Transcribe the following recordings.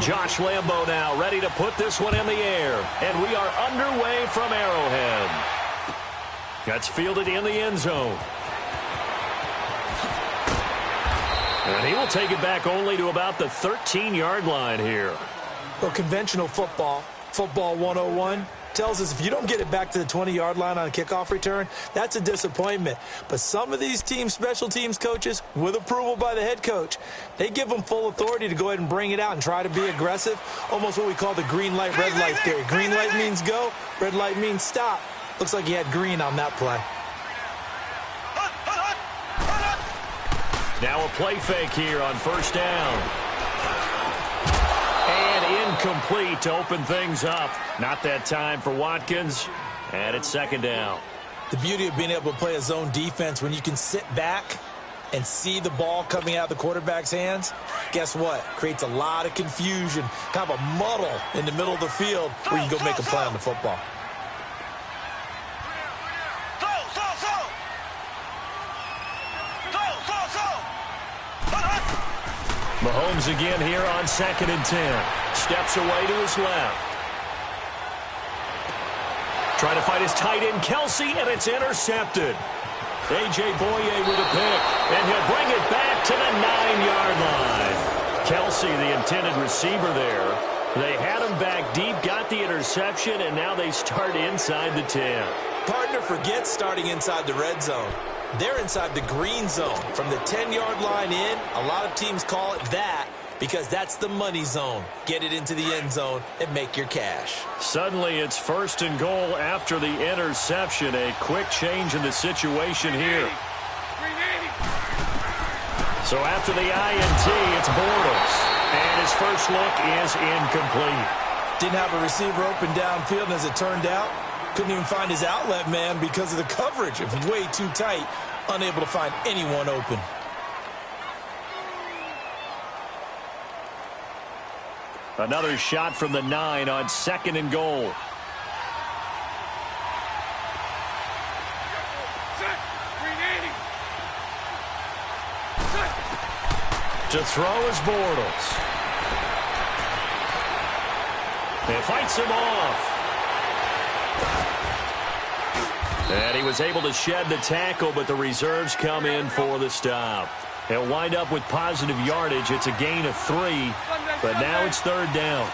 Josh Lambo now ready to put this one in the air. And we are underway from Arrowhead. That's fielded in the end zone. And he will take it back only to about the 13-yard line here. Well, conventional football 101, tells us if you don't get it back to the 20-yard line on a kickoff return, that's a disappointment. But some of these special teams coaches, with approval by the head coach, they give them full authority to go ahead and bring it out and try to be aggressive, almost what we call the green light, red light theory. Green light means go, red light means stop. Looks like he had green on that play. Now a play fake here on first down. And incomplete to open things up. Not that time for Watkins. And it's second down. The beauty of being able to play a zone defense when you can sit back and see the ball coming out of the quarterback's hands, guess what? Creates a lot of confusion, kind of a muddle in the middle of the field where you can go make a play on the football. Mahomes again here on 2nd and 10. Steps away to his left. Trying to fight his tight end, Kelsey, and it's intercepted. A.J. Boye with a pick, and he'll bring it back to the 9-yard line. Kelsey, the intended receiver there. They had him back deep, got the interception, and now they start inside the 10. Partner forgets starting inside the red zone. They're inside the green zone. From the 10-yard line in, a lot of teams call it that because that's the money zone. Get it into the end zone and make your cash. Suddenly it's 1st and goal after the interception. A quick change in the situation here. So after the INT, it's Bortles. And his first look is incomplete. Didn't have a receiver open downfield, and as it turned out, couldn't even find his outlet man because of the coverage. It was way too tight, unable to find anyone open. Another shot from the 9 on 2nd and goal. To throw is Bortles. He fights him off. And he was able to shed the tackle, but the reserves come in for the stop. He'll wind up with positive yardage. It's a gain of 3, but now it's 3rd down.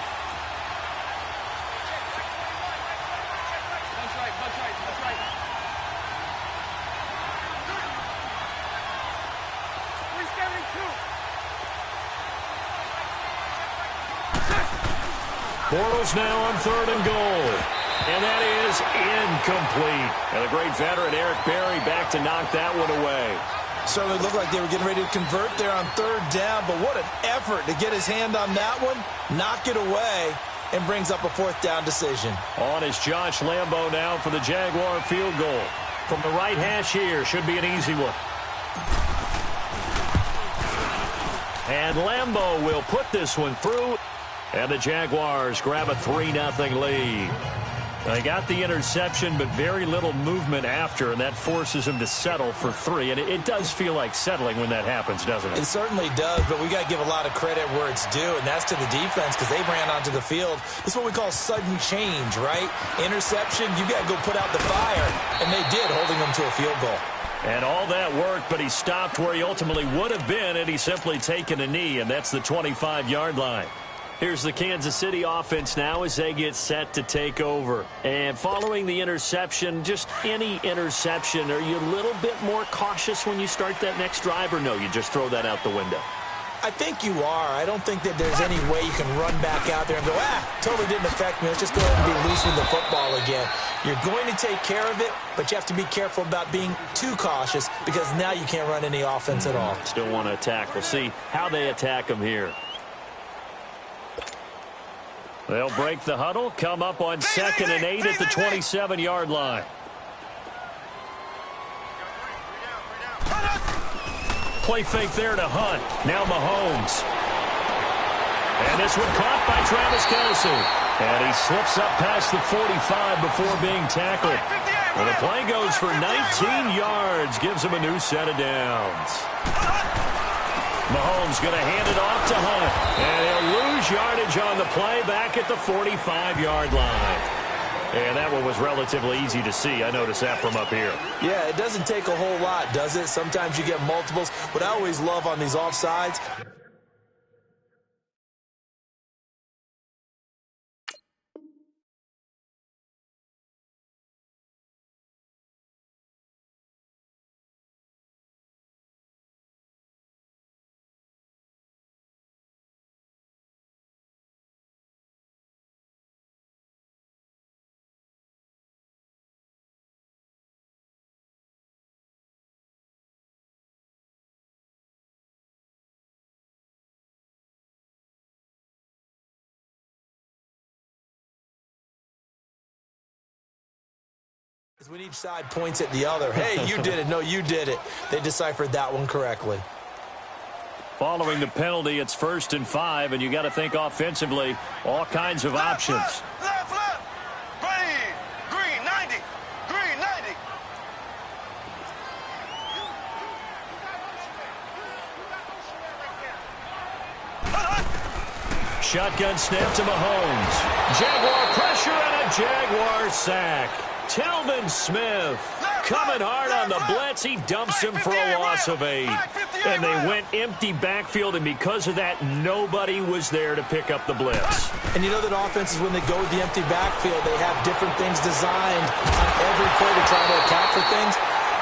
Bortles now on 3rd and goal. And that is incomplete. And the great veteran Eric Berry back to knock that one away. Certainly looked like they were getting ready to convert there on 3rd down, but what an effort to get his hand on that one, knock it away, and brings up a 4th down decision. On is Josh Lambo now for the Jaguar field goal. From the right hash here, should be an easy one. And Lambo will put this one through, and the Jaguars grab a 3-0 lead. They got the interception, but very little movement after, and that forces him to settle for 3. And it does feel like settling when that happens, doesn't it? It certainly does, but we got to give a lot of credit where it's due, and that's to the defense because they ran onto the field. This is what we call sudden change, right? Interception, you got to go put out the fire, and they did, holding them to a field goal. And all that worked, but he stopped where he ultimately would have been, and he's simply taken a knee, and that's the 25-yard line. Here's the Kansas City offense now as they get set to take over. And following the interception, just any interception, are you a little bit more cautious when you start that next drive, or no, you just throw that out the window? I think you are. I don't think that there's any way you can run back out there and go, totally didn't affect me. Let's just go ahead and be loose with the football again. You're going to take care of it, but you have to be careful about being too cautious because now you can't run any offense at all. Still want to attack. We'll see how they attack them here. They'll break the huddle, come up on 2nd and 8 at the 27-yard line. Play fake there to Hunt. Now Mahomes. And this one caught by Travis Kelce. And he slips up past the 45 before being tackled. And the play goes for 19 yards. Gives him a new set of downs. Mahomes going to hand it off to Hunt. And he'll lose yardage on the play back at the 45-yard line. And that one was relatively easy to see. I noticed that from up here. Yeah, it doesn't take a whole lot, does it? Sometimes you get multiples. What I always love on these offsides when each side points at the other. Hey, you did it. No, you did it. They deciphered that one correctly. Following the penalty, it's 1st and 5, and you got to think offensively, all kinds of options. Left. Green, 90. Green, 90. Shotgun snap to Mahomes. Jaguar pressure and a Jaguar sack. Telvin Smith coming hard on the blitz. He dumps him for a loss of 8. And they went empty backfield, and because of that, nobody was there to pick up the blitz. And you know that offenses, when they go with the empty backfield, they have different things designed on every play to try to account for things.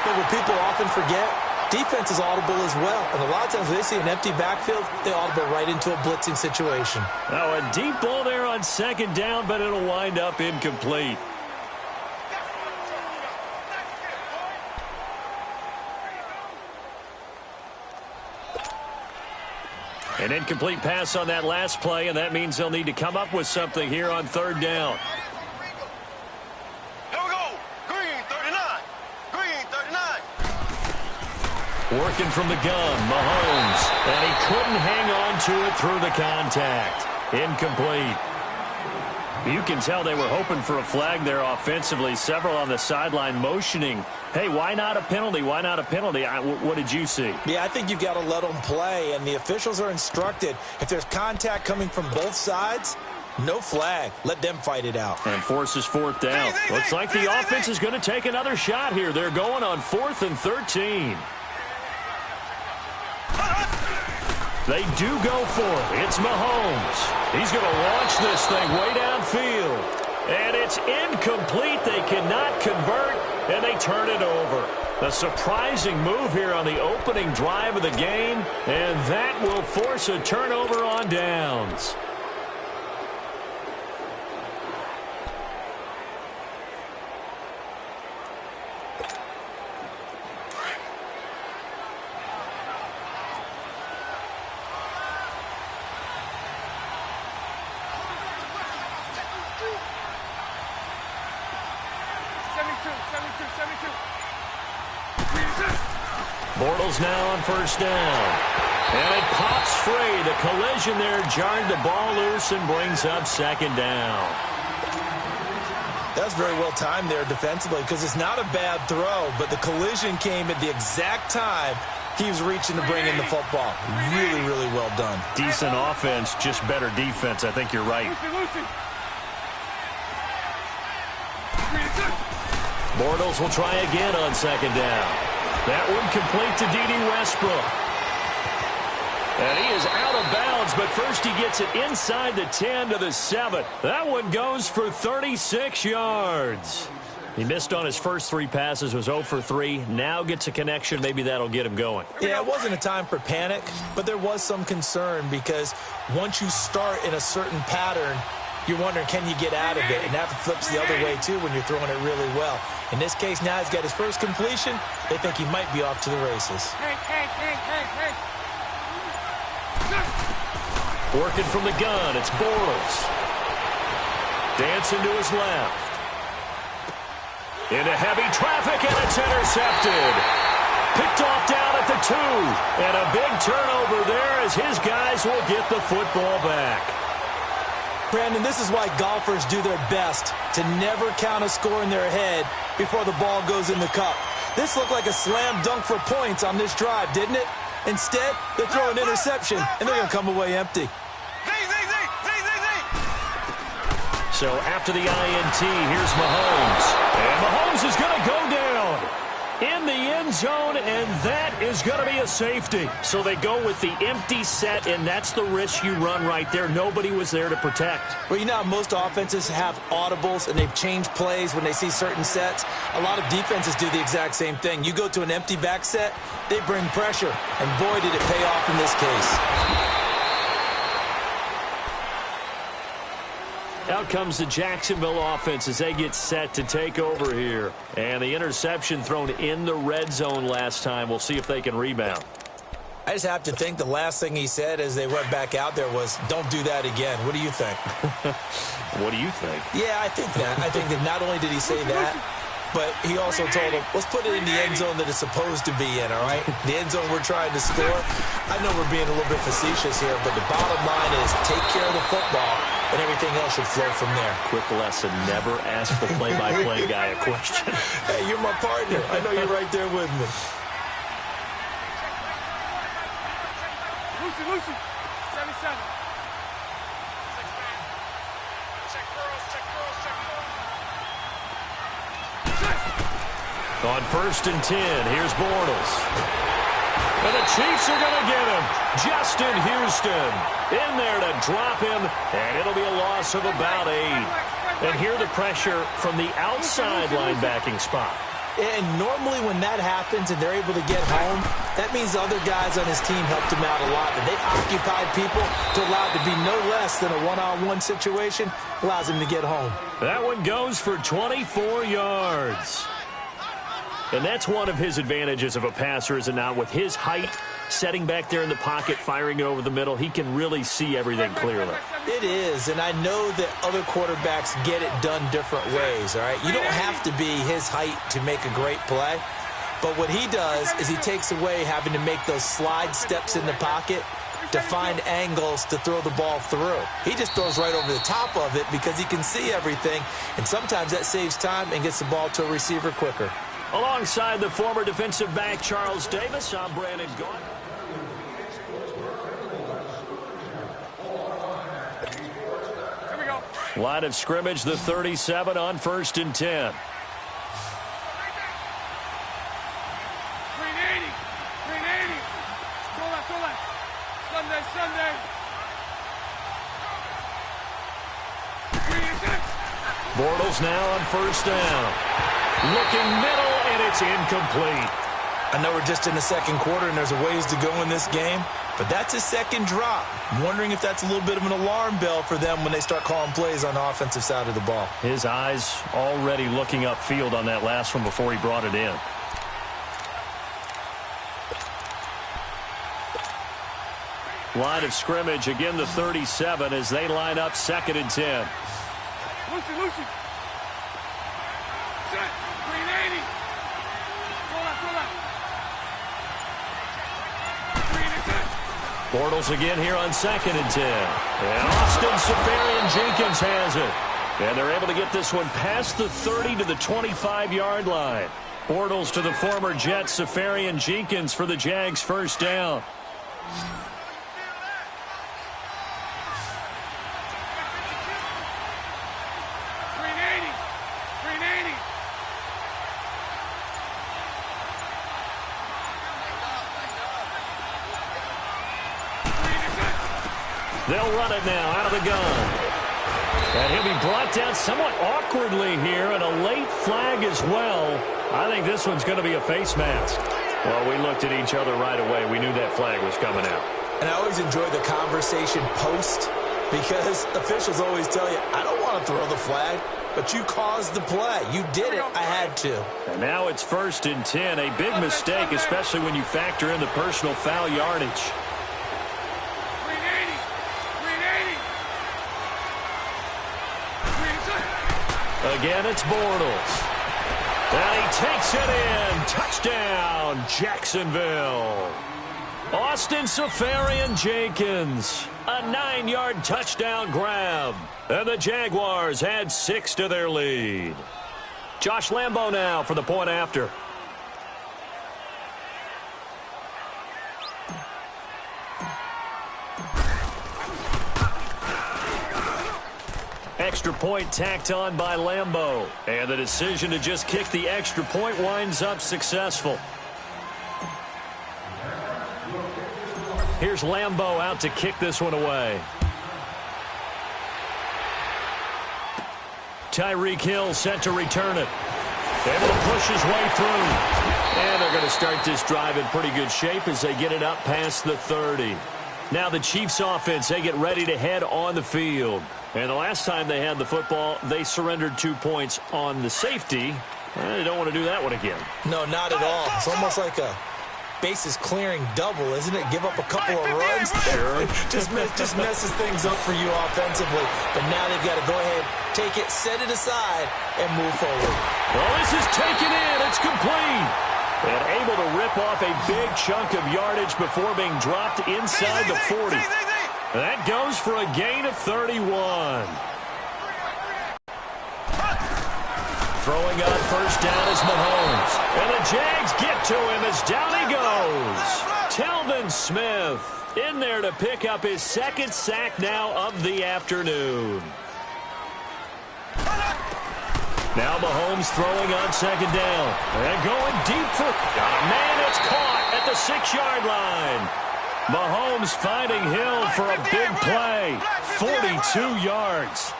But what people often forget, defense is audible as well. And a lot of times when they see an empty backfield, they audible right into a blitzing situation. Now a deep ball there on 2nd down, but it'll wind up incomplete. An incomplete pass on that last play, and that means they'll need to come up with something here on 3rd down. Here we go. Green, 39. Green, 39. Working from the gun, Mahomes. And he couldn't hang on to it through the contact. Incomplete. You can tell they were hoping for a flag there offensively. Several on the sideline motioning. Hey, why not a penalty? Why not a penalty? What did you see? Yeah, I think you've got to let them play, and the officials are instructed. If there's contact coming from both sides, no flag. Let them fight it out. And forces 4th down. Looks like the offense is going to take another shot here. They're going on 4th and 13. They do go for it. It's Mahomes. He's going to launch this thing way downfield. And it's incomplete. They cannot convert, and they turn it over. A surprising move here on the opening drive of the game, and that will force a turnover on downs. Bortles now on 1st down. And it pops free. The collision there jarred the ball loose and brings up 2nd down. That's very well timed there defensively because it's not a bad throw, but the collision came at the exact time he was reaching to bring in the football. Really, really well done. Decent offense, just better defense. I think you're right. Bortles will try again on 2nd down. That one complete to D.D. Westbrook. And he is out of bounds, but first he gets it inside the 10 to the 7. That one goes for 36 yards. He missed on his first 3 passes, was 0 for 3. Now gets a connection. Maybe that'll get him going. Yeah, it wasn't a time for panic, but there was some concern because once you start in a certain pattern, you're wondering, can you get out of it? And that flips the other way, too, when you're throwing it really well. In this case, now he's got his first completion. They think he might be off to the races. Working from the gun, it's Bortles. Dancing to his left. Into heavy traffic, and it's intercepted. Picked off down at the 2. And a big turnover there as his guys will get the football back. Brandon, this is why golfers do their best to never count a score in their head before the ball goes in the cup. This looked like a slam dunk for points on this drive, didn't it? Instead, they throw an interception, and they're going to come away empty. So after the INT, here's Mahomes. And Mahomes is going to go down in the end zone, and that is going to be a safety. So they go with the empty set, and that's the risk you run right there. Nobody was there to protect. Well, you know how most offenses have audibles, and they've changed plays when they see certain sets. A lot of defenses do the exact same thing. You go to an empty back set, they bring pressure, and boy, did it pay off in this case. Out comes the Jacksonville offense as they get set to take over here. And the interception thrown in the red zone last time. We'll see if they can rebound. I just have to think the last thing he said as they went back out there was, don't do that again. What do you think? What do you think? Yeah, I think that. I think that not only did he say that, but he also told him, let's put it in the end zone that it's supposed to be in, all right? The end zone we're trying to score. I know we're being a little bit facetious here, but the bottom line is take care of the football, and everything else should flow from there. Quick lesson, never ask the play-by-play guy a question. Hey, you're my partner. I know you're right there with me. Lucy, 77. On 1st and 10, here's Bortles. And the Chiefs are going to get him. Justin Houston in there to drop him, and it'll be a loss of about 8. And here the pressure from the outside linebacking spot. And normally when that happens and they're able to get home, that means the other guys on his team helped him out a lot. And they occupied people to allow it to be no less than a one-on-one situation, allows him to get home. That one goes for 24 yards. And that's one of his advantages of a passer, is it not? With his height, setting back there in the pocket, firing it over the middle, he can really see everything clearly. It is, and I know that other quarterbacks get it done different ways, all right? You don't have to be his height to make a great play, but what he does is he takes away having to make those slide steps in the pocket to find angles to throw the ball through. He just throws right over the top of it because he can see everything, and sometimes that saves time and gets the ball to a receiver quicker. Alongside the former defensive back Charles Davis, I'm Brandon Gaunt. Here we go. Line of scrimmage, the 37 on 1st and 10. 380. Sola. Sunday. 386. Bortles now on 1st down. Looking middle, and it's incomplete. I know we're just in the second quarter and there's a ways to go in this game, but that's a second drop. I'm wondering if that's a little bit of an alarm bell for them when they start calling plays on the offensive side of the ball. His eyes already looking upfield on that last one before he brought it in. Line of scrimmage, again the 37 as they line up 2nd and 10. Lucy. Set. 380. Sola. 386. Bortles again here on 2nd and 10. And Austin Seferian-Jenkins has it. And they're able to get this one past the 30 to the 25-yard line. Bortles to the former Jet, Seferian-Jenkins for the Jags' 1st down. They'll run it now out of the gun. And he'll be brought down somewhat awkwardly here, and a late flag as well. I think this one's going to be a face mask. Well, we looked at each other right away. We knew that flag was coming out. And I always enjoy the conversation post because officials always tell you, I don't want to throw the flag, but you caused the play. You did it. I had to. And now it's 1st and 10. A big mistake, especially when you factor in the personal foul yardage. Again, it's Bortles. And he takes it in. Touchdown, Jacksonville. Austin Seferian-Jenkins. A 9-yard touchdown grab. And the Jaguars add 6 to their lead. Josh Lambo now for the point after. Extra point tacked on by Lambeau. And the decision to just kick the extra point winds up successful. Here's Lambeau out to kick this one away. Tyreek Hill set to return it. Able to push his way through. And they're going to start this drive in pretty good shape as they get it up past the 30. Now the Chiefs offense, they get ready to head on the field. And the last time they had the football, they surrendered 2 points on the safety. They don't want to do that one again. No, not at all. It's almost like a bases clearing double, isn't it? Give up a couple of runs. Sure. just messes things up for you offensively. But now they've got to go ahead, take it, set it aside, and move forward. Well, this is taken in. It's complete. And able to rip off a big chunk of yardage before being dropped inside the 40. That goes for a gain of 31. Throwing on first down is Mahomes. And the Jags get to him as down he goes. Telvin Smith in there to pick up his second sack now of the afternoon. Now Mahomes throwing on second down. And going deep for... man, it's caught at the 6-yard line. Mahomes finding Hill for a big play. 42 yards.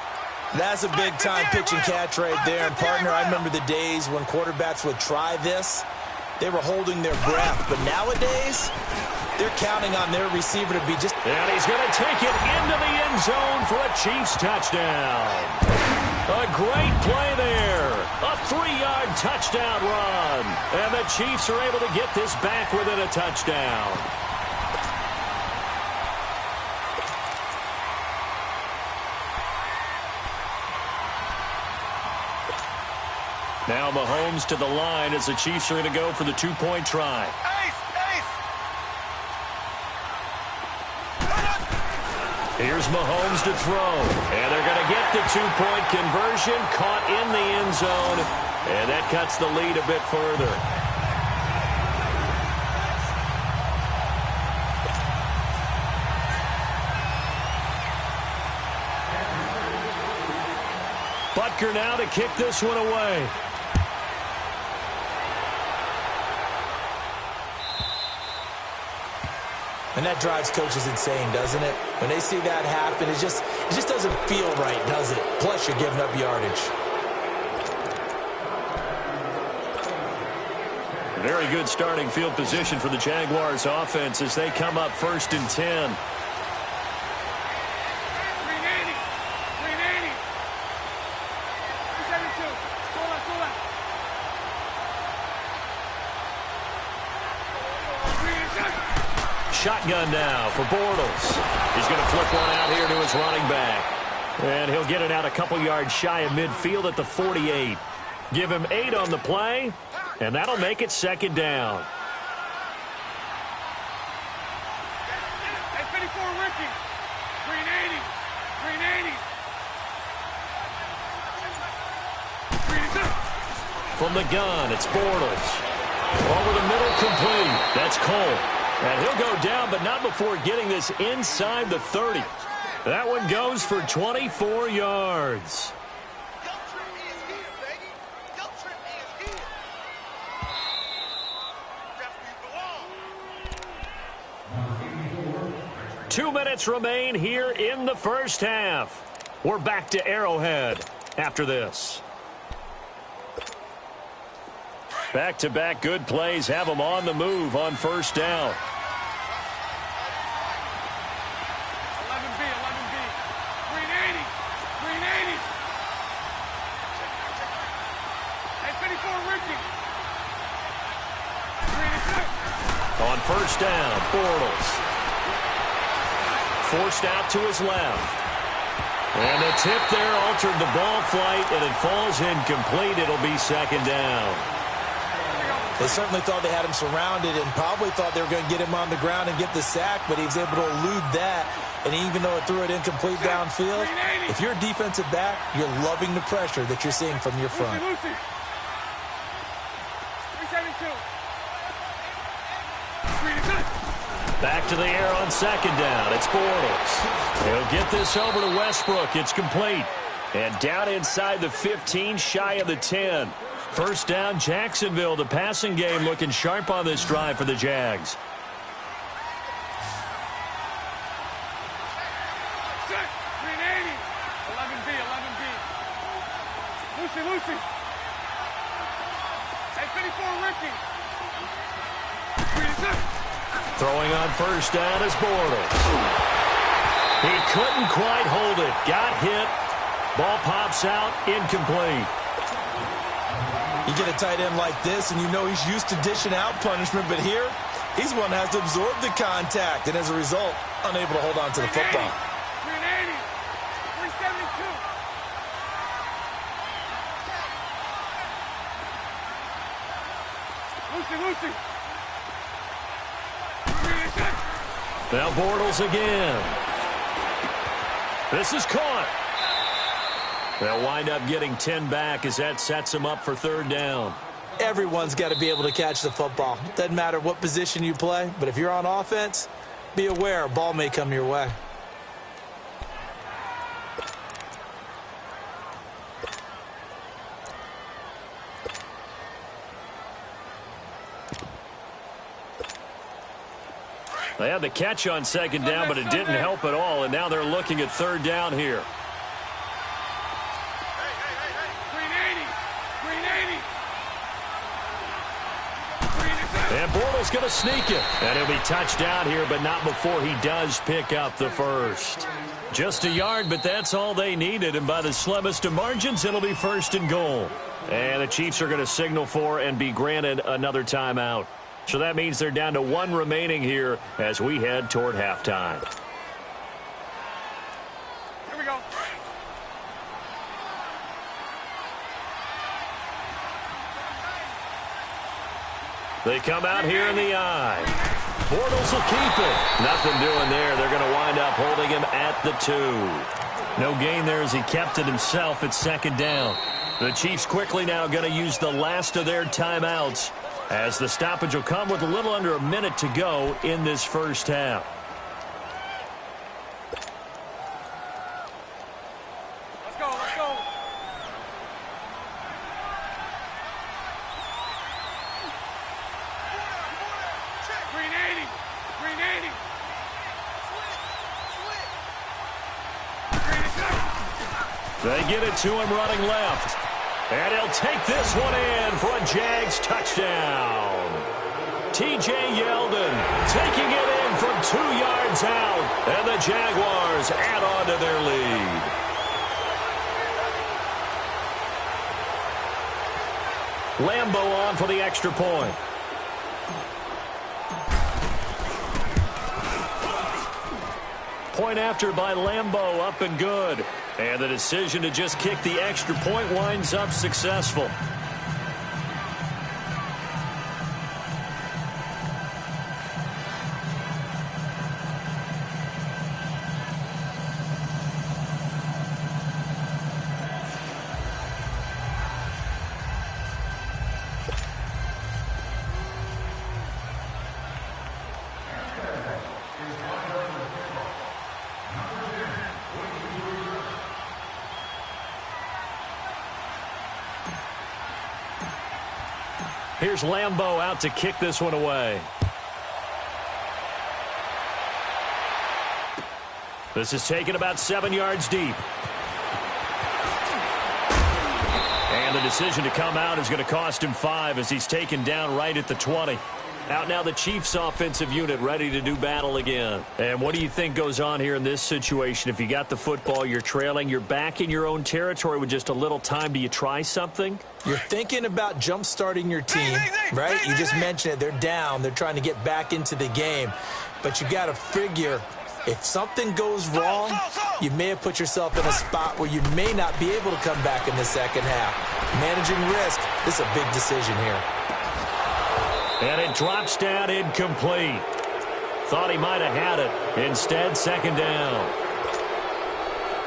That's a big-time pitch and catch right there. And, partner, I remember the days when quarterbacks would try this. They were holding their breath. But nowadays, they're counting on their receiver to be just... And he's going to take it into the end zone for a Chiefs touchdown. A great play there. A 3-yard touchdown run. And the Chiefs are able to get this back within a touchdown. Now Mahomes to the line as the Chiefs are going to go for the 2-point try. Here's Mahomes to throw. And they're going to get the 2-point conversion. Caught in the end zone. And that cuts the lead a bit further. Butker now to kick this one away. And that drives coaches insane, doesn't it? When they see that happen, it just doesn't feel right, does it? Plus, you're giving up yardage. Very good starting field position for the Jaguars offense as they come up 1st and 10. Shotgun now for Bortles. He's going to flip one out here to his running back. And he'll get it out a couple yards shy of midfield at the 48. Give him 8 on the play, and that'll make it 2nd down. Hey, 54, Ricky. Green 80. Green 80. Green 2. From the gun, it's Bortles. Over the middle, complete. That's Cole. And he'll go down, but not before getting this inside the 30. That one goes for 24 yards. Your trip is here, baby. Your trip is here. That's where you belong. 2 minutes remain here in the first half. We're back to Arrowhead after this. Back-to-back good plays have them on the move on first down. 11B, 11B. Green 80. Green 80. Hey, 54, Ricky. Green 2. On first down, Bortles. Forced out to his left. And the tip there altered the ball flight, and it falls incomplete. It'll be 2nd down. They certainly thought they had him surrounded and probably thought they were going to get him on the ground and get the sack, but he was able to elude that. And even though it threw it incomplete downfield, if you're a defensive back, you're loving the pressure that you're seeing from your front. Lucy. 372. Back to the air on 2nd down. It's Bortles. He'll get this over to Westbrook. It's complete. And down inside the 15, shy of the 10. First down, Jacksonville. The passing game looking sharp on this drive for the Jags. Lucy. Hey, 54, Ricky. Throwing on first down is Bortles. He couldn't quite hold it. Got hit. Ball pops out, incomplete. You get a tight end like this, and you know he's used to dishing out punishment, but here, he's one that has to absorb the contact, and as a result, unable to hold on to the football. 380, 372. Lucy. Now Bortles again. This is caught. They'll wind up getting 10 back as that sets them up for third down. Everyone's got to be able to catch the football. Doesn't matter what position you play, but if you're on offense, be aware a ball may come your way. They had the catch on second down, but it didn't help at all, and now they're looking at third down here. And Bortles going to sneak it. And he'll be touched down here, but not before he does pick up the first. Just a yard, but that's all they needed, and by the slimmest of margins, it'll be first and goal. And the Chiefs are going to signal for and be granted another timeout. So that means they're down to one remaining here as we head toward halftime. Here we go. They come out here in the eye. Bortles will keep it. Nothing doing there. They're going to wind up holding him at the 2. No gain there as he kept it himself at second down. The Chiefs quickly now going to use the last of their timeouts, as the stoppage will come with a little under a minute to go in this first half. Let's go. 380. They get it to him running left. And he'll take this one in for a Jags touchdown. T.J. Yeldon taking it in from 2 yards out. And the Jaguars add on to their lead. Lambo on for the extra point. Point after by Lambo, up and good. And the decision to just kick the extra point winds up successful. Here's Lambo out to kick this one away. This is taken about 7 yards deep. And the decision to come out is going to cost him 5 as he's taken down right at the 20. Out now the Chiefs offensive unit ready to do battle again. And what do you think goes on here in this situation? If you got the football, you're trailing, you're back in your own territory with just a little time. Do you try something? You're thinking about jump-starting your team, right? You just mentioned it. They're down. They're trying to get back into the game. But you got to figure if something goes wrong, you may have put yourself in a spot where you may not be able to come back in the second half. Managing risk, this is a big decision here. And it drops down incomplete. Thought he might have had it. Instead, second down.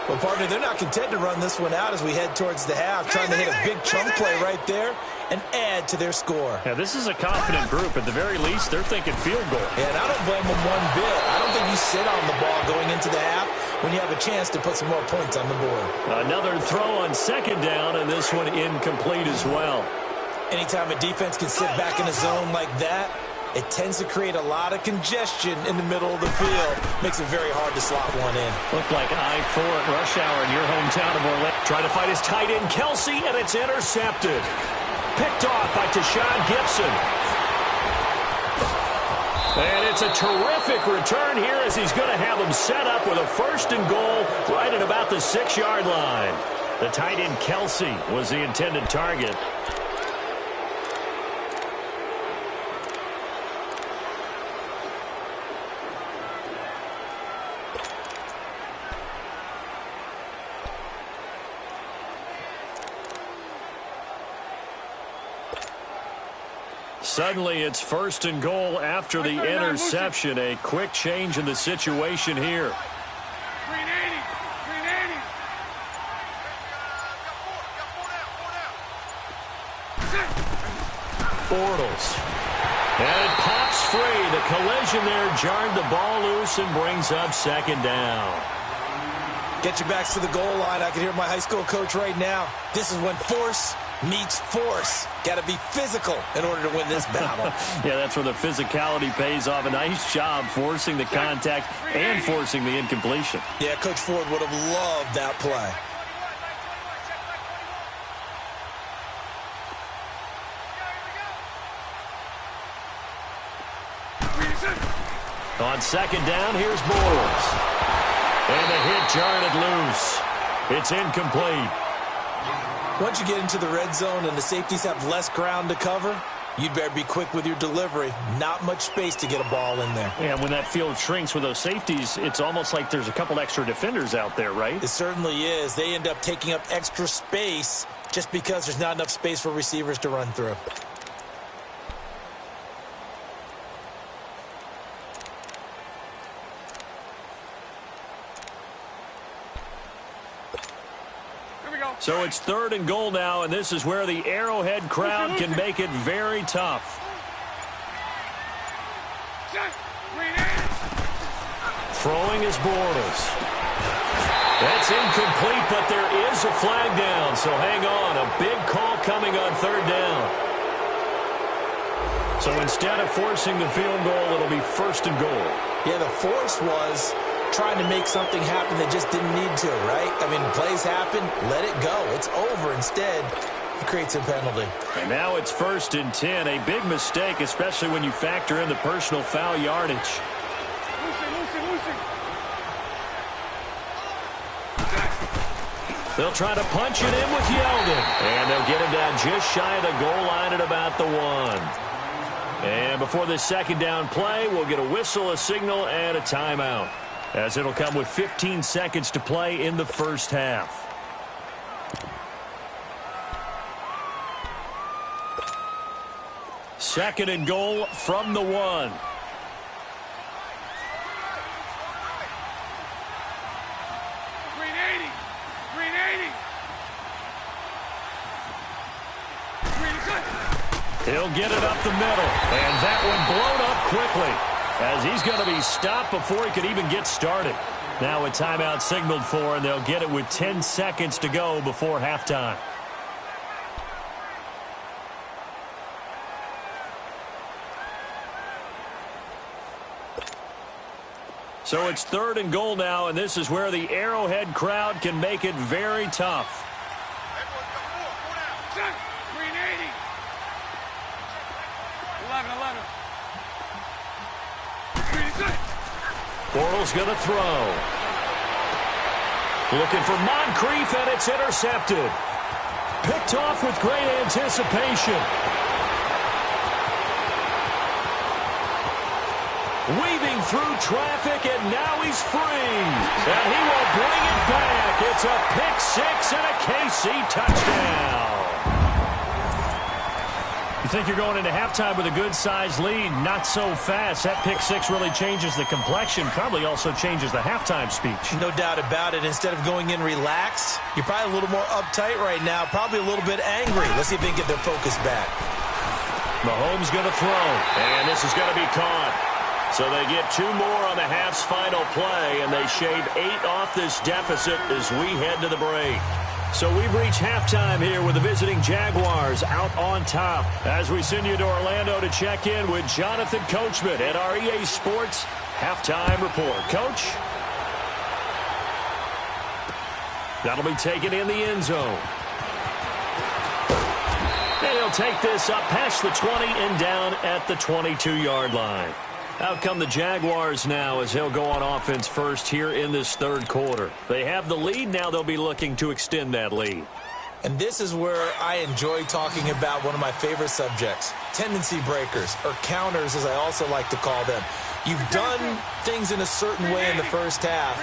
Well, partner, they're not content to run this one out as we head towards the half, trying to hit a big chunk play right there and add to their score. Yeah, this is a confident group. At the very least, they're thinking field goal. And I don't blame them one bit. I don't think you sit on the ball going into the half when you have a chance to put some more points on the board. Another throw on second down, and this one incomplete as well. Anytime a defense can sit back in a zone like that, it tends to create a lot of congestion in the middle of the field. Makes it very hard to slot one in. Looked like I-4 at rush hour in your hometown of Orlando. Trying to fight his tight end, Kelsey, and it's intercepted. Picked off by Tashawn Gibson. And it's a terrific return here as he's going to have him set up with a 1st and goal right at about the 6-yard line. The tight end, Kelsey, was the intended target. Suddenly, it's 1st and goal after the interception. A quick change in the situation here. 380. Bortles. And it pops free. The collision there jarred the ball loose and brings up 2nd down. Get your backs to the goal line. I can hear my high school coach right now. This is when force meets force. Got to be physical in order to win this battle. Yeah, that's where the physicality pays off. A nice job forcing the contact and forcing the incompletion. Yeah, Coach Ford would have loved that play. On 2nd down, here's Bortles. And the hit jarred it loose. It's incomplete. Once you get into the red zone and the safeties have less ground to cover, you'd better be quick with your delivery. Not much space to get a ball in there. And when that field shrinks with those safeties, it's almost like there's a couple extra defenders out there, right? It certainly is. They end up taking up extra space just because there's not enough space for receivers to run through. So it's 3rd and goal now, and this is where the Arrowhead crowd can make it very tough. Throwing is Bortles. That's incomplete, but there is a flag down, so hang on. A big call coming on 3rd down. So instead of forcing the field goal, it'll be 1st and goal. Yeah, the force was trying to make something happen that just didn't need to, right? I mean, plays happen, let it go. It's over. Instead, it creates a penalty. And now it's 1st and 10. A big mistake, especially when you factor in the personal foul yardage. Lucy. They'll try to punch it in with Yeldon. And they'll get him down just shy of the goal line at about the 1. And before this 2nd down play, we'll get a whistle, a signal, and a timeout, as it'll come with 15 seconds to play in the 1st half. Second and goal from the 1. He'll get it up the middle, and that one blown up quickly, as he's going to be stopped before he could even get started. Now a timeout signaled for, and they'll get it with 10 seconds to go before halftime. So it's 3rd and goal now, and this is where the Arrowhead crowd can make it very tough. Bortles going to throw. Looking for Moncrief, and it's intercepted. Picked off with great anticipation. Weaving through traffic, and now he's free. And he will bring it back. It's a pick-6 and a KC touchdown. You think you're going into halftime with a good-sized lead. Not so fast. That pick-6 really changes the complexion. Probably also changes the halftime speech. No doubt about it. Instead of going in relaxed, you're probably a little more uptight right now. Probably a little bit angry. Let's see if they can get their focus back. Mahomes going to throw. And this is going to be caught. So they get 2 more on the half's final play, and they shave 8 off this deficit as we head to the break. So we've reached halftime here with the visiting Jaguars out on top. As we send you to Orlando to check in with Jonathan Coachman at our EA Sports Halftime Report. Coach? That'll be taken in the end zone. And he'll take this up past the 20 and down at the 22-yard line. Out come the Jaguars now as he'll go on offense first here in this third quarter. They have the lead. Now they'll be looking to extend that lead. And this is where I enjoy talking about one of my favorite subjects, tendency breakers, or counters as I also like to call them. You've done things in a certain way in the first half,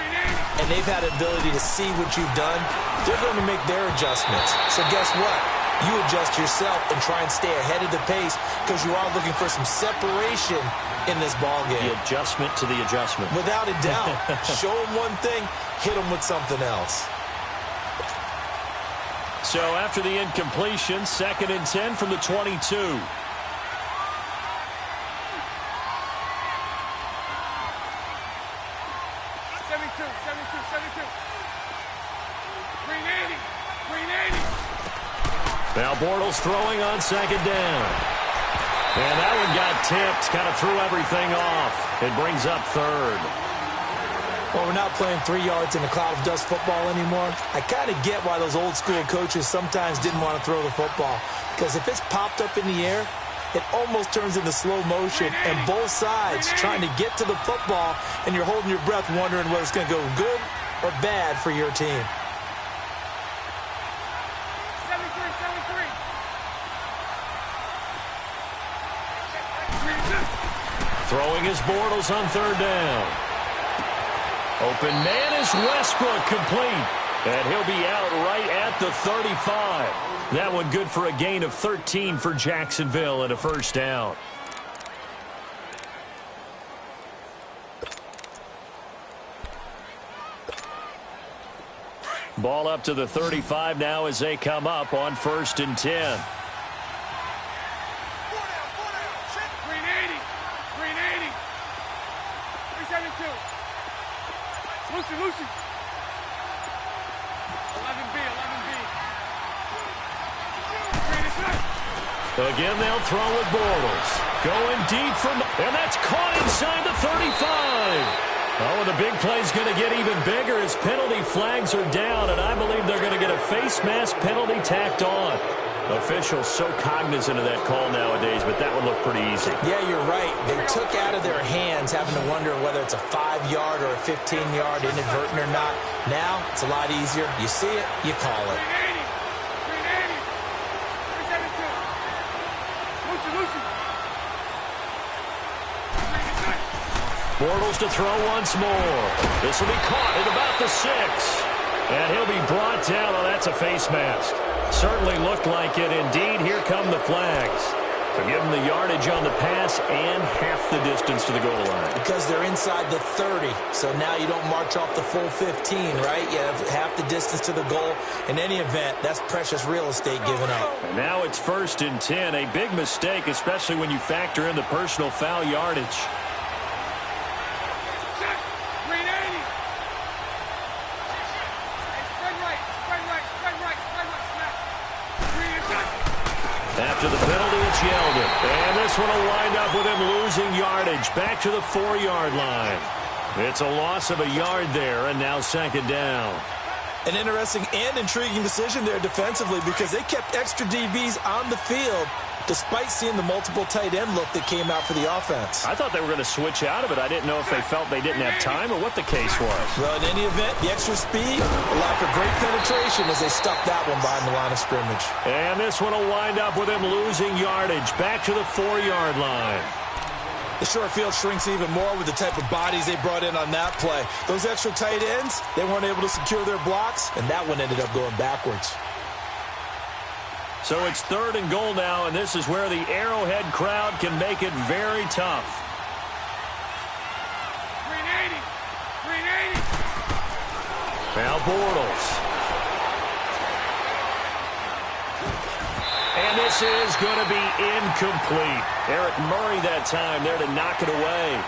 and they've had the ability to see what you've done. They're going to make their adjustments. So guess what? You adjust yourself and try and stay ahead of the pace because you are looking for some separation in this ball game. The adjustment to the adjustment. Without a doubt. Show them one thing, hit them with something else. So after the incompletion, 2nd and 10 from the 22. 72, 72. Green 80. Green 80. Now Bortles throwing on 2nd down. And that one got tipped, kind of threw everything off. It brings up 3rd. Well, we're not playing 3 yards in a cloud of dust football anymore. I kind of get why those old school coaches sometimes didn't want to throw the football. Because if it's popped up in the air, it almost turns into slow motion. And both sides trying to get to the football, and you're holding your breath wondering whether it's going to go good or bad for your team. 73, 73. Throwing his Bortles on 3rd down. Open man is Westbrook, complete. And he'll be out right at the 35. That one good for a gain of 13 for Jacksonville and a 1st down. Ball up to the 35 now as they come up on 1st and 10. Green 80. Green 80. 372. Lucy, Lucy. 11B, 11B. Green is good. Again, they'll throw with Bortles. Going deep from, and that's caught inside the 35. Oh, and the big play's going to get even bigger as penalty flags are down, and I believe they're going to get a face mask penalty tacked on. Officials so cognizant of that call nowadays, but that would look pretty easy. Yeah, you're right. They took out of their hands having to wonder whether it's a 5-yard or a 15-yard inadvertent or not. Now, it's a lot easier. You see it, you call it. Green 80. Green 80. 372. Lucy, Lucy. Green is good. Bortles to throw once more. This will be caught at about the 6. And he'll be brought down. Oh, that's a face mask. Certainly looked like it. Indeed, here come the flags. So give them the yardage on the pass and half the distance to the goal line. Because they're inside the 30, so now you don't march off the full 15, right? You have half the distance to the goal. In any event, that's precious real estate given up. And now it's 1st and 10. A big mistake, especially when you factor in the personal foul yardage. Check. Green 80. Hey, spread right. Spread right. Spread right. Spread right. Snap. Green is good. After the penalty, it's Yeldon. And this one will wind up with him losing yardage back to the 4-yard line. It's a loss of a yard there, and now 2nd down. An interesting and intriguing decision there defensively because they kept extra DBs on the field despite seeing the multiple tight end look that came out for the offense. I thought they were going to switch out of it. I didn't know if they felt they didn't have time or what the case was. Well, in any event, the extra speed allowed for great penetration as they stuck that one behind the line of scrimmage. And this one will wind up with him losing yardage back to the 4-yard line. The short field shrinks even more with the type of bodies they brought in on that play. Those extra tight ends, they weren't able to secure their blocks, and that one ended up going backwards. So it's 3rd and goal now, and this is where the Arrowhead crowd can make it very tough. Green 80. Green 80. Now Bortles. And this is going to be incomplete. Eric Murray that time there to knock it away.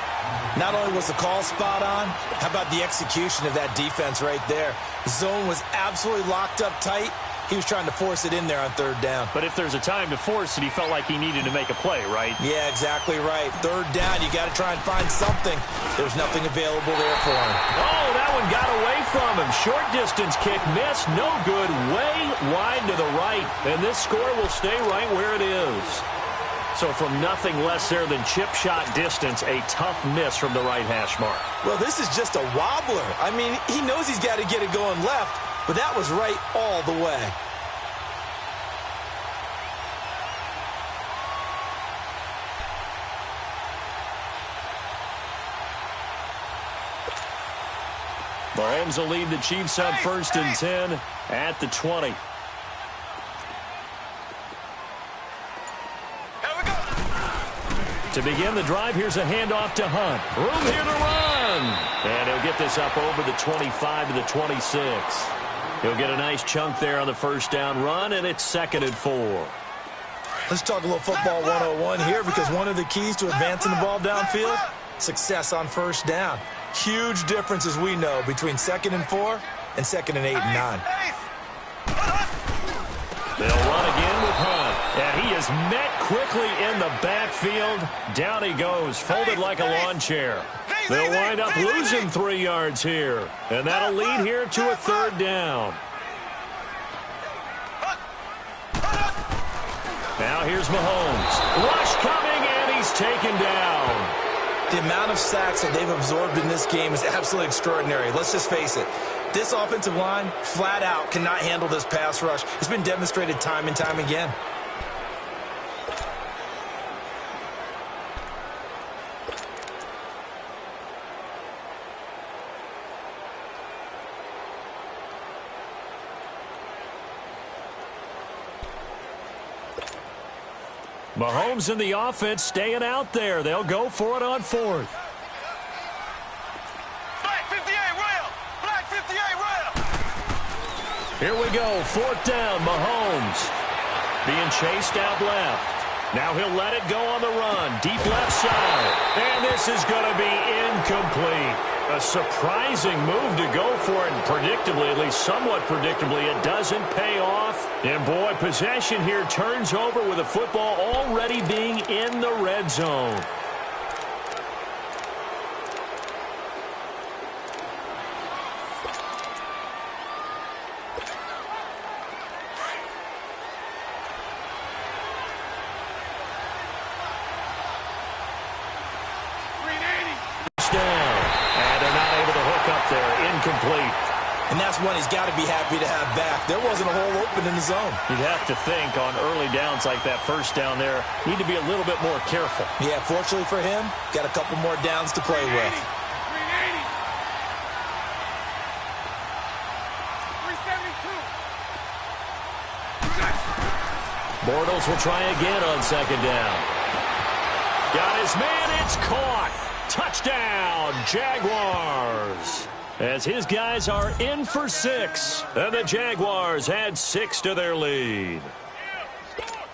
Not only was the call spot on, how about the execution of that defense right there? The zone was absolutely locked up tight. He was trying to force it in there on third down. But if there's a time to force it, he felt like he needed to make a play, right? Yeah, exactly right. Third down, you got to try and find something. There's nothing available there for him. Oh, that one got away from him. Short distance kick missed. No good. Way wide to the right. And this score will stay right where it is. So from nothing less there than chip shot distance, a tough miss from the right hash mark. Well, this is just a wobbler. I mean, he knows he's got to get it going left, but that was right all the way. Mahomes will lead the Chiefs on 1st and 10 at the 20. To begin the drive, here's a handoff to Hunt. Room here to run. And he'll get this up over the 25 to the 26. He'll get a nice chunk there on the first down run, and it's 2nd and 4. Let's talk a little football 101 here, because one of the keys to advancing the ball downfield, success on first down. Huge difference, as we know, between 2nd and 4 and 2nd and 8 and 9. They'll run again with Hunt. And he is met quickly in the backfield. Down he goes, folded like a lawn chair. They'll wind up losing 3 yards here. And that'll lead here to a 3rd down. Now here's Mahomes. Rush coming, and he's taken down. The amount of sacks that they've absorbed in this game is absolutely extraordinary. Let's just face it. This offensive line, flat out, cannot handle this pass rush. It's been demonstrated time and time again. Mahomes and the offense staying out there. They'll go for it on 4th. Here we go, 4th down, Mahomes. Being chased out left. Now he'll let it go on the run, deep left side. And this is going to be incomplete. A surprising move to go for it, and predictably, at least somewhat predictably, it doesn't pay off. And boy, possession here turns over with the football already being in the red zone. Incomplete. And that's one he's got to be happy to have back. There wasn't a hole open in the zone. You'd have to think on early downs like that first down there, need to be a little bit more careful. Yeah, fortunately for him, got a couple more downs to play with. 372. Bortles will try again on 2nd down. Got his man, it's caught. Touchdown, Jaguars. As his guys are in for 6. And the Jaguars add 6 to their lead.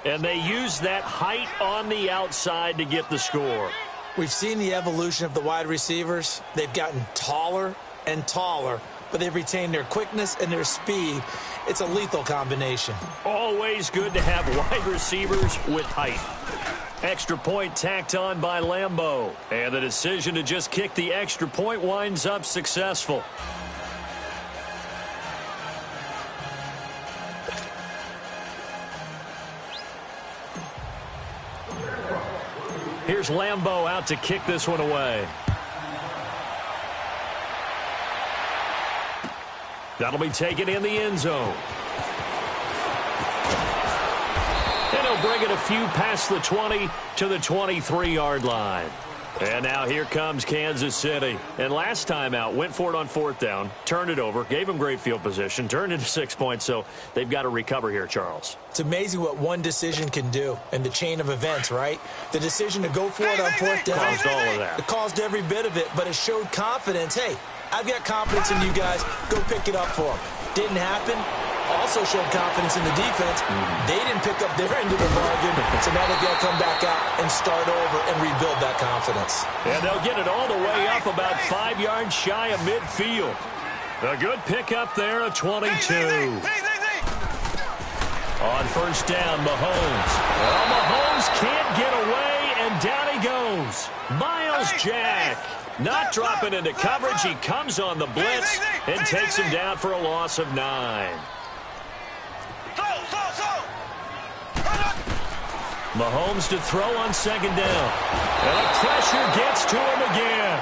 And they use that height on the outside to get the score. We've seen the evolution of the wide receivers. They've gotten taller and taller, but they've retained their quickness and their speed. It's a lethal combination. Always good to have wide receivers with height. Extra point tacked on by Lambeau. And the decision to just kick the extra point winds up successful. Here's Lambeau out to kick this one away. That'll be taken in the end zone. And he'll bring it a few past the 20 to the 23-yard line. And now here comes Kansas City. And last time out, went for it on 4th down, turned it over, gave them great field position, turned into 6 points, so they've got to recover here, Charles. It's amazing what one decision can do in the chain of events, right? The decision to go for it on 4th down. Caused all of that. It caused every bit of it, but it showed confidence. Hey, I've got confidence in you guys. Go pick it up for them. Didn't happen. also showed confidence in the defense. They didn't pick up their end of the bargain, so now they got to come back out and start over and rebuild that confidence. And they'll get it all the way up about 5 yards shy of midfield. A good pickup there, a 22. On first down, Mahomes. Well, Mahomes can't get away, and down he goes. Miles Jack. Not dropping into coverage. He comes on the blitz and takes him down for a loss of 9. Mahomes to throw on second down. And the pressure gets to him again.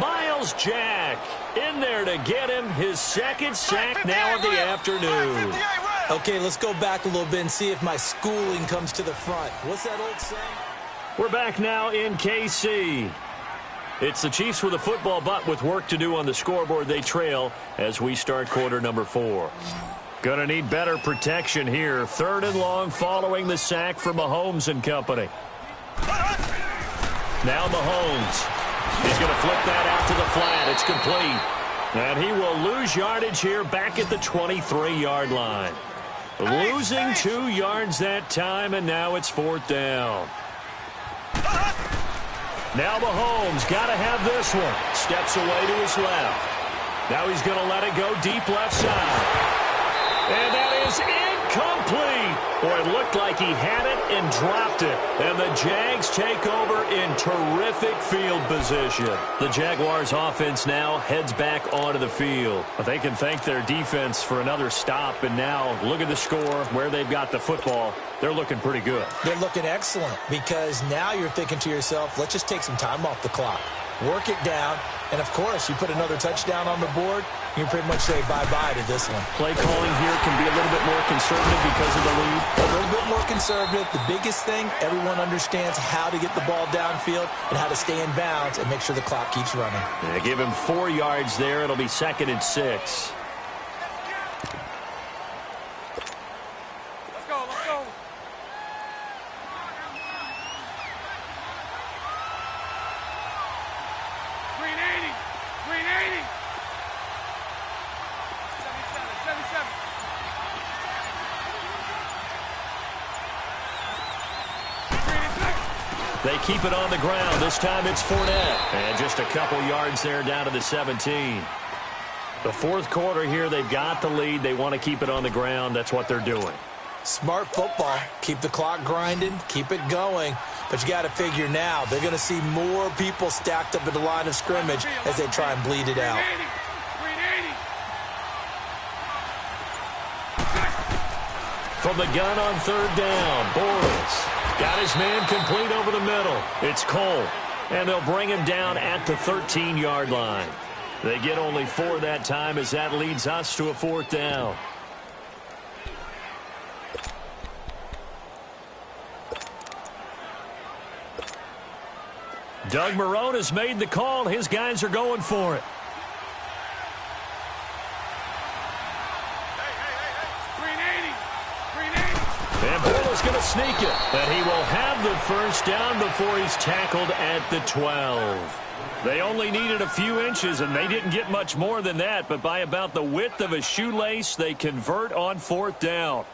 Miles Jack in there to get him his second sack now of the afternoon. Okay, let's go back a little bit and see if my schooling comes to the front. What's that old saying? We're back now in KC. It's the Chiefs with a football, but with work to do on the scoreboard. They trail as we start quarter number 4. Gonna need better protection here. 3rd and long following the sack for Mahomes and company. Now Mahomes. He's going to flip that out to the flat. It's complete. And he will lose yardage here back at the 23-yard line. Losing 2 yards that time, and now it's 4th down. Now Mahomes got to have this one. Steps away to his left. Now he's going to let it go deep left side. And that is incomplete. Boy, it looked like he had it and dropped it. And the Jags take over in terrific field position. The Jaguars offense now heads back onto the field. But they can thank their defense for another stop. And now look at the score, where they've got the football. They're looking pretty good. They're looking excellent because now you're thinking to yourself, let's just take some time off the clock. Work it down. And, of course, you put another touchdown on the board, you can pretty much say bye-bye to this one. Play calling here can be a little bit more conservative because of the lead. A little bit more conservative. The biggest thing, everyone understands how to get the ball downfield and how to stay in bounds and make sure the clock keeps running. Yeah, give him 4 yards there. It'll be 2nd and 6. Let's go, let's go. Green 80. Green 80. 77. They keep it on the ground. This time it's Fournette. And just a couple yards there down to the 17. The 4th quarter here, they've got the lead. They want to keep it on the ground. That's what they're doing. Smart football. Keep the clock grinding. Keep it going. But you got to figure now, they're going to see more people stacked up at the line of scrimmage as they try and bleed it out. Green 80. From the gun on 3rd down, Bortles got his man complete over the middle. It's Cole, and they'll bring him down at the 13-yard line. They get only 4 that time as that leads us to a 4th down. Doug Marrone has made the call. His guys are going for it. And Bortles going to sneak it. And he will have the first down before he's tackled at the 12. They only needed a few inches, and they didn't get much more than that. But by about the width of a shoelace, they convert on 4th down.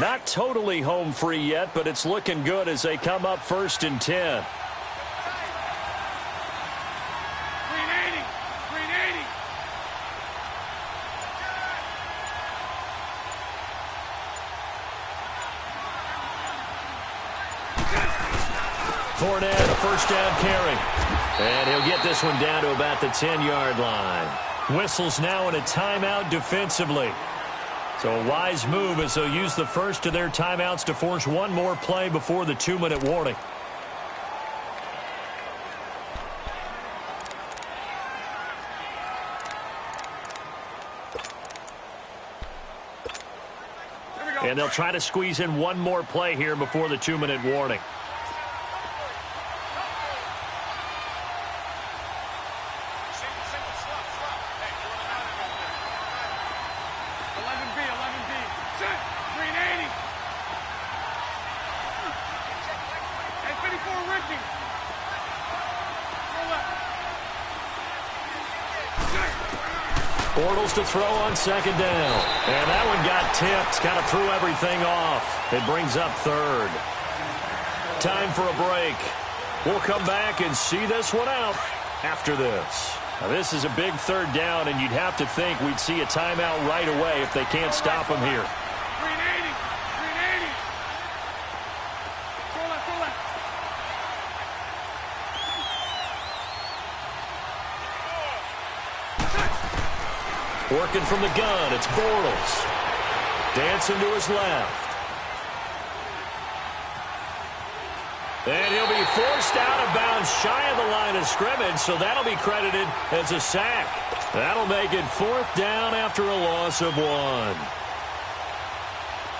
Not totally home free yet, but it's looking good as they come up 1st and 10. Fournette, a first down carry. And he'll get this one down to about the 10-yard line. Whistles now in a timeout defensively. So a wise move as they'll use the first of their timeouts to force one more play before the 2-minute warning. And they'll try to squeeze in one more play here before the 2-minute warning. Bortles to throw on second down. And that one got tipped, kind of threw everything off. It brings up third. Time for a break. We'll come back and see this one out after this. Now, this is a big third down, and you'd have to think we'd see a timeout right away if they can't stop them here. 380. 380. Throw left, throw left. Working from the gun, it's Bortles. Dancing to his left. And he'll be forced out of bounds shy of the line of scrimmage, so that'll be credited as a sack. That'll make it 4th down after a loss of 1.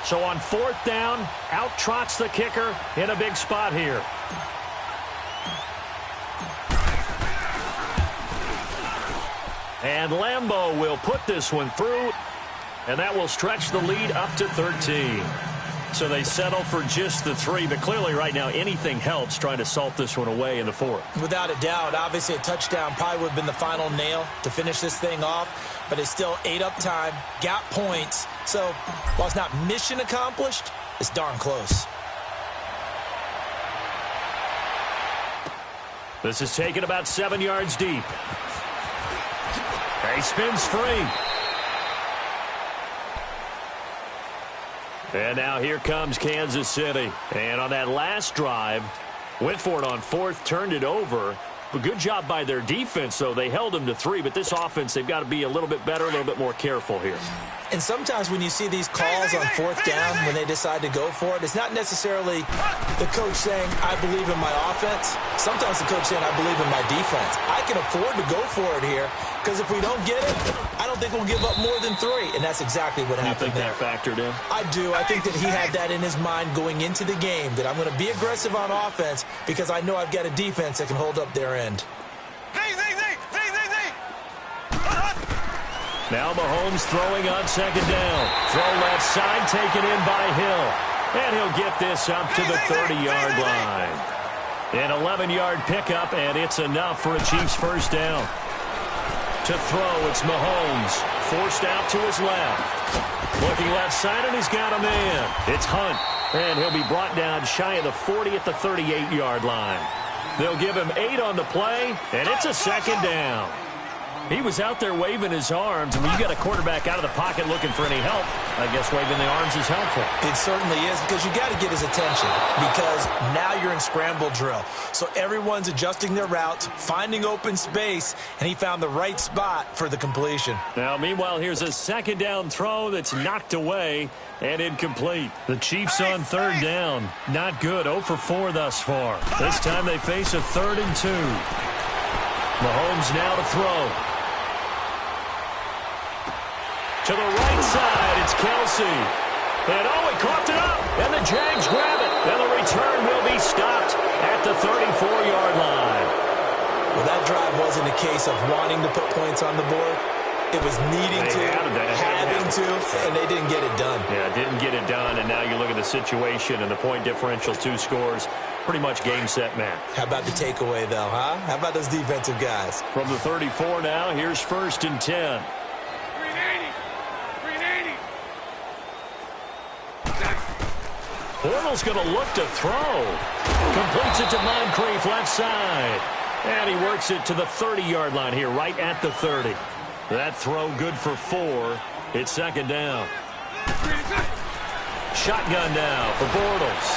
So on 4th down, out trots the kicker in a big spot here. And Lambeau will put this one through, and that will stretch the lead up to 13. So they settle for just the 3, but clearly right now anything helps trying to salt this one away in the 4th. Without a doubt, obviously a touchdown probably would have been the final nail to finish this thing off, but it's still ate up time, got points. So while it's not mission accomplished, it's darn close. This is taken about 7 yards deep. He spins free. And now here comes Kansas City. And on that last drive, went for it on 4th, turned it over. But good job by their defense, though. They held them to 3, but this offense, they've got to be a little bit better, a little bit more careful here. And sometimes when you see these calls on 4th down, when they decide to go for it, it's not necessarily the coach saying, I believe in my offense. Sometimes the coach saying, I believe in my defense. I can afford to go for it here, because if we don't get it, I don't think we'll give up more than 3. And that's exactly what happened there. You think that factored in? I do. I think that he had that in his mind going into the game, that I'm going to be aggressive on offense because I know I've got a defense that can hold up their end. Now Mahomes throwing on second down. Throw left side, taken in by Hill. And he'll get this up to the 30-yard line. An 11-yard pickup, and it's enough for a Chiefs first down. To throw, it's Mahomes. Forced out to his left. Looking left side, and he's got a man. It's Hunt. And he'll be brought down shy of the 40 at the 38-yard line. They'll give him 8 on the play, and it's a second down. He was out there waving his arms, and when you got a quarterback out of the pocket looking for any help, I guess waving the arms is helpful. It certainly is, because you got to get his attention, because now you're in scramble drill. So everyone's adjusting their routes, finding open space, and he found the right spot for the completion. Now, meanwhile, here's a second down throw that's knocked away and incomplete. The Chiefs on 3rd down. Not good. 0 for 4 thus far. This time they face a 3rd and 2. Mahomes now to throw. To the right side, it's Kelsey. And he coughed it up, and the Jags grab it. And the return will be stopped at the 34-yard line. Well, that drive wasn't a case of wanting to put points on the board. It was needing having to, and they didn't get it done. Yeah, didn't get it done, and now you look at the situation and the point differential, 2 scores, pretty much game, set, match. How about the takeaway, though, huh? How about those defensive guys? From the 34 now, here's 1st and 10. Bortles going to look to throw. Completes it to Moncrief left side. And he works it to the 30-yard line here, right at the 30. That throw good for 4. It's second down. Shotgun now for Bortles.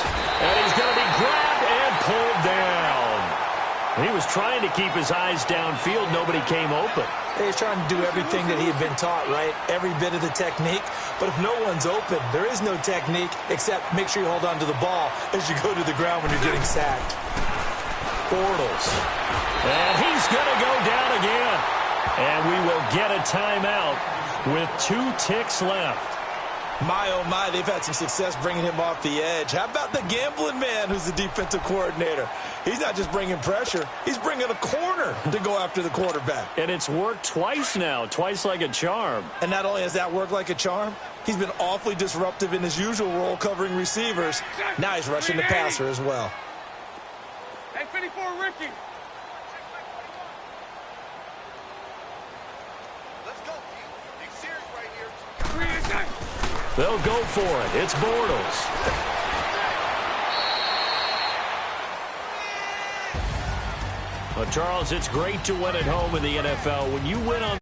And he's going to be grabbed and pulled down. He was trying to keep his eyes downfield. Nobody came open. He's trying to do everything that he had been taught, right? Every bit of the technique. But if no one's open, there is no technique except make sure you hold on to the ball as you go to the ground when you're getting sacked. Bortles. And he's going to go down again. And we will get a timeout with 2 ticks left. My, oh, my, they've had some success bringing him off the edge. How about the gambling man who's the defensive coordinator? He's not just bringing pressure. He's bringing a corner to go after the quarterback. And it's worked twice now, twice like a charm. And not only has that worked like a charm, he's been awfully disruptive in his usual role covering receivers. Now he's rushing the passer as well. Hey, 54, Ricky. Let's go, They'll go for it. It's Bortles. Well, Charles, it's great to win at home in the NFL. When you win on